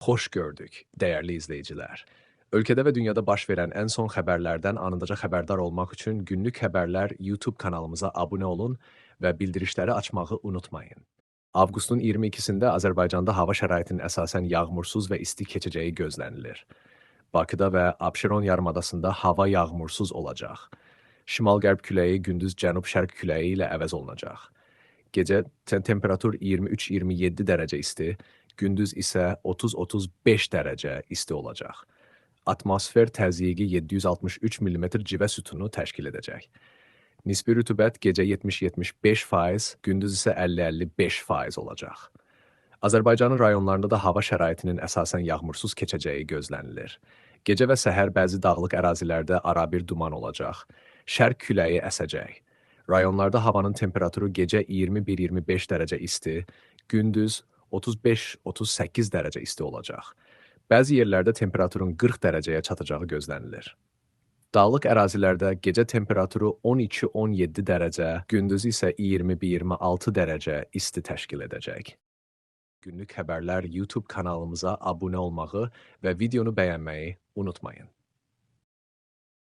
Hoş gördük, değerli izleyiciler. Ülkede ve dünyada baş verən ən son xəbərlərdən anındaca xəbərdar olmaq üçün Günlük Xəbərlər YouTube kanalımıza abunə olun və bildirişləri açmağı unutmayın. Avqustun 22-sində Azərbaycanda hava şəraitinin əsasən yağmursuz və isti keçəcəyi gözlənilir. Bakıda və Abşeron yarımadasında hava yağmursuz olacaq. Şimal-qərb küləyi gündüz cənub-şərq küləyi ilə əvəz olunacaq. Gecə temperatur 23-27 dərəcə isti, gündüz isə 30-35 dərəcə isti olacaq. Atmosfer təzyiqi 763 mm civə sütunu təşkil edəcək. Nisbi rütubət gecə 70-75%, gündüz isə 50-55% olacaq. Azərbaycanın rayonlarında da hava şəraitinin əsasən yağmursuz keçəcəyi gözlənilir. Gecə və səhər bəzi dağlıq ərazilərdə arabir duman olacaq. Şərq küləyi əsəcək. Rayonlarda havanın temperaturu gecə 21-25 dərəcə isti, gündüz 35-38 dərəcə isti olacaq. Bəzi yerlərdə temperaturun 40 dərəcəyə çatacağı gözlənilir. Dağlıq ərazilərdə gecə temperaturu 12-17 dərəcə, gündüz isə 20-26 dərəcə isti təşkil edəcək. Günlük Xəbərlər YouTube kanalımıza abunə olmağı və videonu bəyənməyi unutmayın.